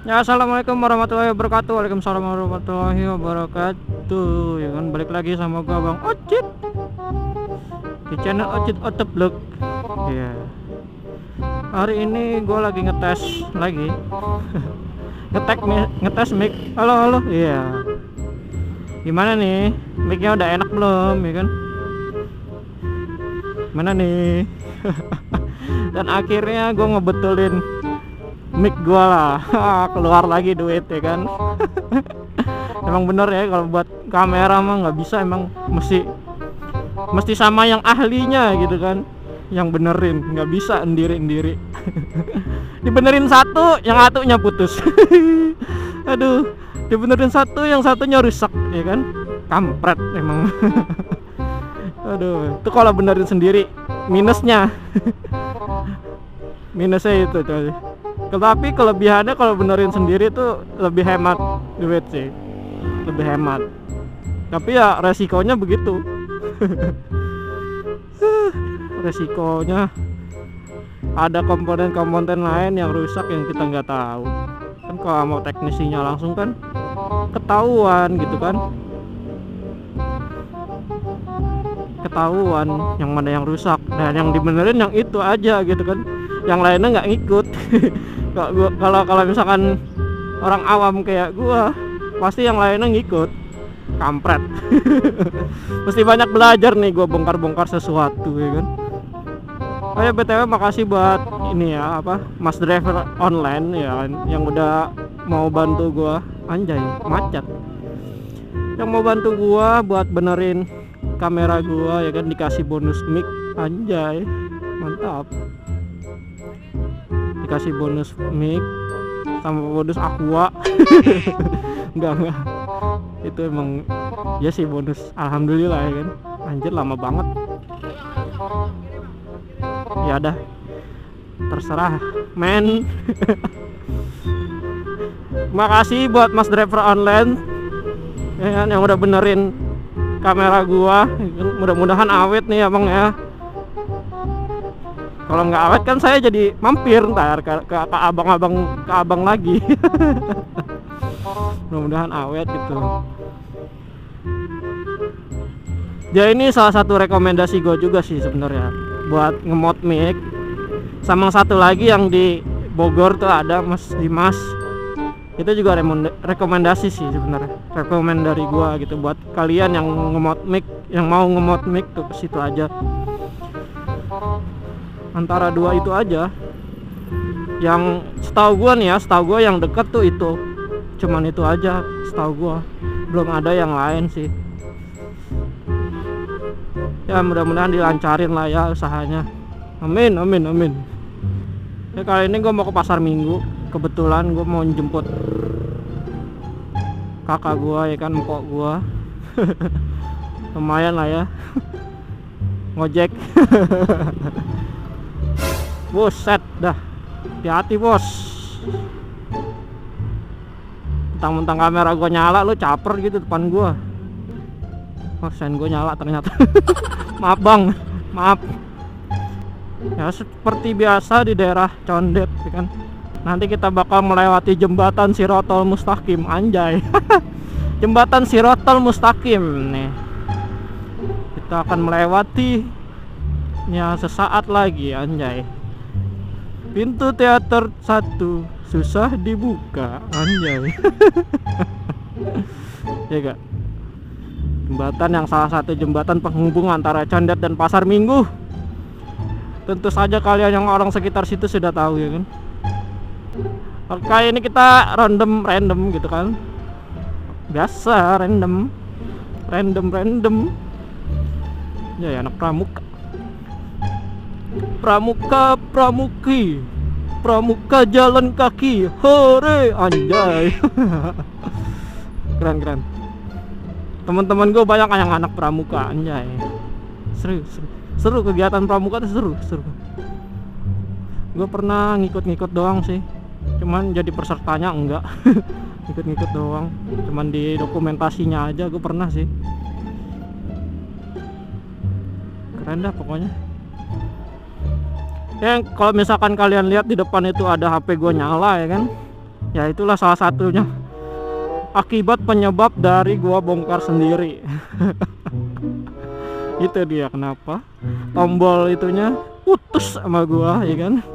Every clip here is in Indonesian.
Ya, assalamualaikum warahmatullahi wabarakatuh. Waalaikumsalam warahmatullahi wabarakatuh. Ya kan, balik lagi sama gua Bang Ocit di channel Ocit Oteblok. Ya, hari ini gua lagi ngetes lagi. Ngetes mic. Halo halo. Iya. Gimana nih? Micnya udah enak belum? Ya kan? Mana nih? Dan akhirnya gua ngebetulin mic gua lah. Keluar lagi duit ya kan. Emang bener ya, kalau buat kamera mah nggak bisa, emang mesti sama yang ahlinya gitu kan, yang benerin, nggak bisa endiri dibenerin satu, yang satunya putus. Aduh, dibenerin satu, yang satunya rusak ya kan, kampret emang. Aduh, itu kalau benerin sendiri minusnya. Minusnya itu coy. Tapi kelebihannya kalau benerin sendiri tuh lebih hemat duit sih, lebih hemat. Tapi ya resikonya begitu. Resikonya ada komponen-komponen lain yang rusak yang kita nggak tahu. Kan kalau mau teknisinya langsung kan ketahuan gitu kan. Ketahuan yang mana yang rusak, dan yang dibenerin yang itu aja gitu kan. Yang lainnya nggak ngikut. Kalau misalkan orang awam kayak gua, pasti yang lainnya ngikut. Kampret. Mesti banyak belajar nih gua bongkar-bongkar sesuatu ya kan. Oh ya, BTW makasih buat ini ya, apa, Mas Driver Online ya kan, yang udah mau bantu gua. Anjay, macet. Yang mau bantu gua buat benerin kamera gua ya kan, dikasih bonus mic. Anjay, mantap. Dikasih bonus mic sama bonus aqua. enggak, itu emang ya sih bonus, alhamdulillah ya kan. Anjir, lama banget. Ya dah, terserah men. Makasih buat Mas Driver Online ya kan, yang udah benerin kamera gua. Mudah-mudahan awet nih abang ya. Kalau nggak awet kan saya jadi mampir ntar ke abang lagi. Mudah-mudahan awet gitu. Ya ini salah satu rekomendasi gue juga sih sebenarnya buat ngemod mic. Sama satu lagi yang di Bogor tuh ada Mas Dimas. Itu juga rekomendasi sih sebenarnya. Rekomend dari gue gitu buat kalian yang ngemod mic, yang mau ngemod mic tuh ke situ aja. Antara dua itu aja. Yang setahu gua nih ya, setahu gua yang deket tuh itu. Cuman itu aja setahu gua. Belum ada yang lain sih. Ya mudah-mudahan dilancarin lah ya usahanya. Amin amin amin. Ya kali ini gua mau ke pasar Minggu. Kebetulan gua mau jemput kakak gua ya kan, mpok gua. Lumayan lah ya. Ngojek. Buset dah, hati-hati bos. Mentang-mentang kamera gua nyala lu caper gitu depan gua. Oh, sen gua nyala ternyata. Maaf bang, maaf. Ya seperti biasa di daerah Condet ya kan. Nanti kita bakal melewati jembatan Shirotol Mustaqim. Anjay. Jembatan Shirotol Mustaqim nih. Kita akan melewati nya sesaat lagi. Anjay. Pintu teater 1 susah dibuka. Anjay. Ya gak? Jembatan yang salah satu jembatan penghubung antara Condet dan Pasar Minggu. Tentu saja kalian yang orang sekitar situ sudah tahu ya kan. Oke, ini kita random gitu kan. Biasa random. Ya anak pramuka. Pramuka jalan kaki. Hore, anjay. Keren. Teman-teman gue banyak yang anak pramuka, anjay. Seru kegiatan pramuka tuh seru. Gue pernah ngikut doang sih. Cuman jadi pesertanya enggak. Ngikut doang. Cuman di dokumentasinya aja gue pernah sih. Keren dah pokoknya. Ya kalau misalkan kalian lihat di depan itu ada HP gue nyala ya kan, Ya itulah salah satunya akibat penyebab dari gua bongkar sendiri. Itu dia kenapa tombol itunya putus sama gua, ya kan.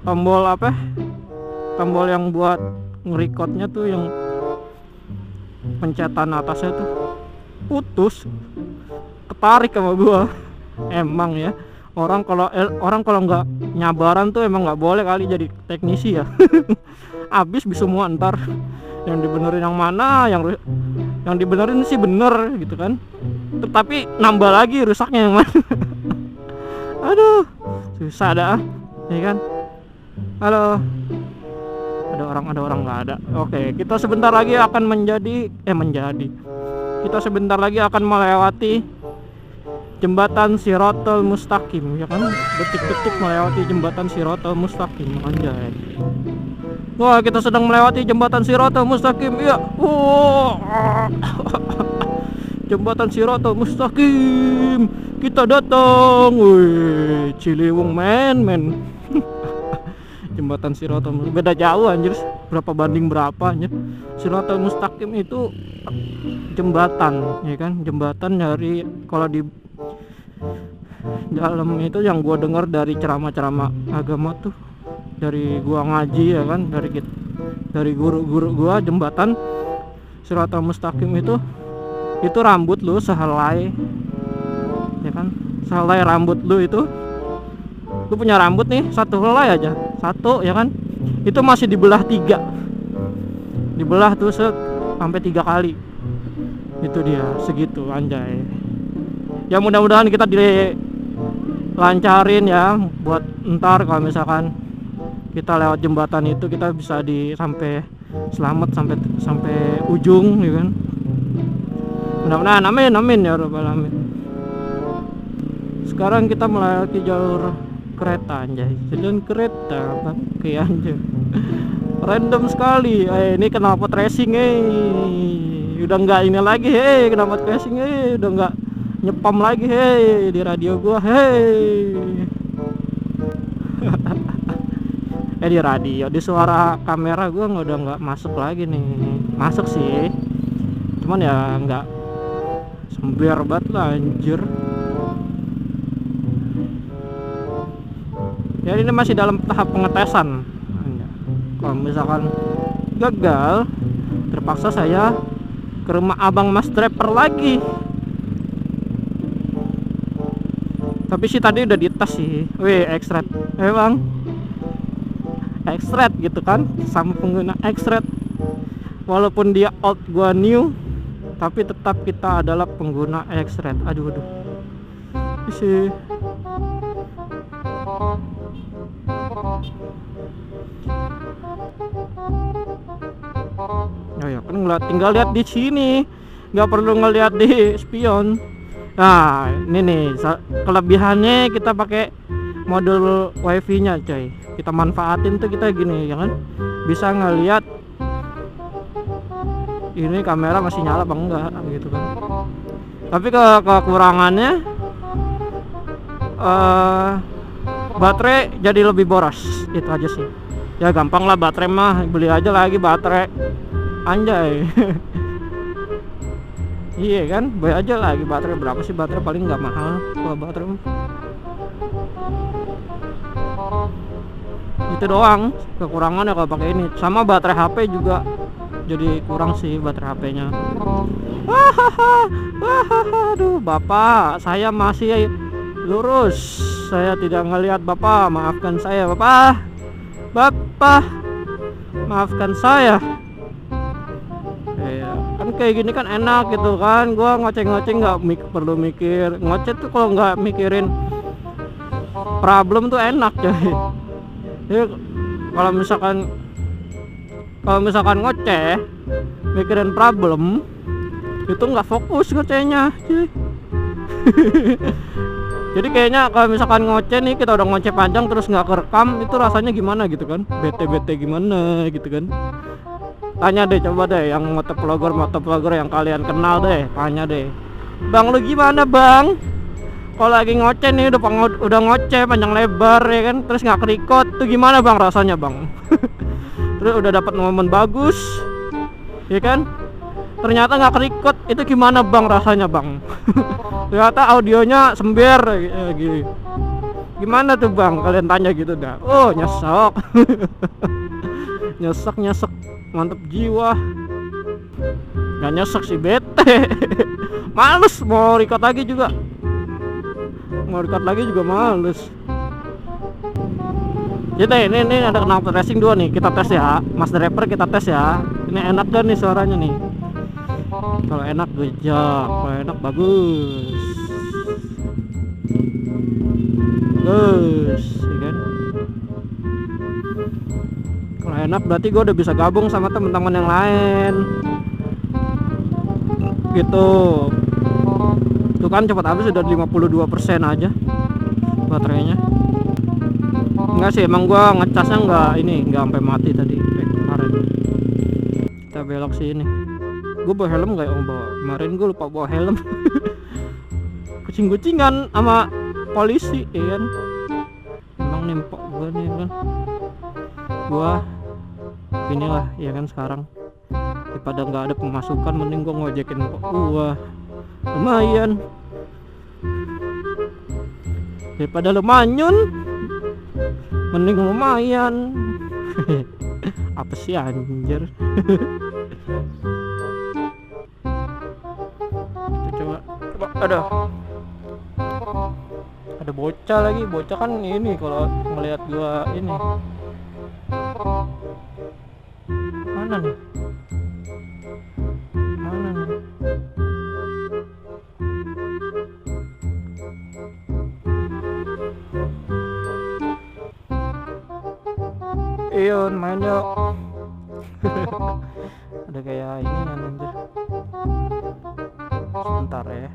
Tombol apa, tombol yang buat ngerekordnya tuh, yang pencetan atasnya tuh putus, ketarik sama gua. Emang ya, orang kalau nggak nyabaran tuh emang nggak boleh kali jadi teknisi ya. Abis bisa semua ntar, yang dibenerin yang mana, yang dibenerin sih bener gitu kan, tetapi nambah lagi rusaknya yang mana. Aduh, susah dah, ya kan. Halo, ada orang nggak ada. Oke, kita sebentar lagi akan kita sebentar lagi akan melewati jembatan Shiratal Mustaqim, ya kan. Detik-detik melewati jembatan Shiratal Mustaqim, anjay. Wah, kita sedang melewati jembatan Shiratal Mustaqim, ya. Jembatan Shiratal Mustaqim, kita datang. Wih, Ciliwung men. Jembatan Shiratal Mustaqim beda jauh anjir, berapa banding berapa anjir. Shiratal Mustaqim itu jembatan, ya kan, jembatan dari, kalau di dalam itu yang gua dengar dari ceramah-ceramah agama tuh, dari gua ngaji, ya kan, dari guru-guru gua, jembatan Shiratal Mustaqim itu rambut lu sehelai, ya kan, sehelai rambut lu itu, lu punya rambut nih satu helai aja, satu, ya kan, itu masih dibelah 3, dibelah tuh sampai 3 kali. Itu dia, segitu, anjay. Ya mudah-mudahan kita dilancarin ya, buat ntar kalau misalkan kita lewat jembatan itu kita bisa sampai selamat sampai ujung, ya kan. Mudah-mudahan, amin ya rabbal alamin. Sekarang kita melewati jalur kereta, anjay, jalan kereta bangke, anjay. Random sekali. Ini knalpot racing, udah nggak ini lagi, knalpot racing, udah nggak nyepam lagi, di radio gua, di radio, di suara kamera gua udah nggak masuk lagi nih. Masuk sih, cuman ya nggak sembiar banget lah, anjir. Ya ini masih dalam tahap pengetesan. Kalau misalkan gagal, terpaksa saya ke rumah abang Mas Driver lagi. Tapi sih tadi udah dites sih. Wih, X-Red. Bang, X-Red gitu kan, sama pengguna X-Red. Walaupun dia old gua new, tapi tetap kita adalah pengguna X-Red. Aduh. Isi. Ya kan tinggal lihat di sini, nggak perlu ngeliat di spion. Nah ini nih kelebihannya, kita pakai modul wifi nya coy, kita manfaatin tuh, kita gini ya kan, bisa ngeliat ini kamera masih nyala apa enggak gitu kan. Tapi kekurangannya baterai jadi lebih boros, itu aja sih. Ya gampang lah, baterai mah beli aja lagi baterai, anjay. Iya kan, beli aja lagi baterai. Berapa sih baterai, paling nggak mahal kalau baterai. Itu doang kekurangannya kalau pakai ini. Sama baterai HP juga jadi kurang sih, baterai HP-nya. Aduh, Bapak, saya masih lurus. Saya tidak ngelihat Bapak, maafkan saya Bapak. Maafkan saya. Ya, kan kayak gini kan enak gitu kan. Gua ngoceng-ngoceng nggak perlu mikir. Ngoceh tuh kalau nggak mikirin problem tuh enak coy. Jadi kalau misalkan ngoceh mikirin problem, itu nggak fokus ngocehnya cuy. Jadi kayaknya kalau misalkan ngoceh nih, kita udah ngoceh panjang terus nggak kerekam, itu rasanya gimana gitu kan, bete gimana gitu kan. Tanya deh, coba deh yang motovlogger yang kalian kenal deh, tanya deh, bang lu gimana bang, kalau lagi ngoceh nih, udah ngoceh panjang lebar ya kan, terus nggak kerikot tuh gimana bang rasanya bang. terus udah dapat momen bagus, ya kan? Ternyata nggak kerikot, itu gimana bang rasanya bang? Ternyata audionya sember gitu. Gimana tuh bang? Kalian tanya gitu dah. Oh nyesek. nyesek mantep jiwa. Gak nyesek sih, bete. Males mau record lagi juga. Males. Jadi ini ada knalpot racing 2 nih, kita tes ya. Mas driver kita tes ya. Ini enak gak nih suaranya nih? Kalau enak gejak, kalau enak bagus. Ya kan? Kalau enak berarti gue udah bisa gabung sama teman-teman yang lain. Gitu. Tuh kan cepat habis, udah 52% aja baterainya. Enggak sih, emang gua ngecasnya enggak sampai mati tadi kemarin. Kita belok sini. Gue bawa helm nggak ya? Kemarin gue lupa bawa helm. Kucing-kucingan sama polisi, ya kan? Emang nempok gue nih kan. Gua inilah ya kan sekarang. Daripada nggak ada pemasukan, mending gue ngojekin gua. Lumayan. Daripada lumanyun, mending lumayan. Apa sih anjir? coba ada bocah lagi. Bocah kan ini kalau ngelihat gua ini. Mana nih? Iyon main yuk. Ada kayak ini kan anjir. Sebentar ya.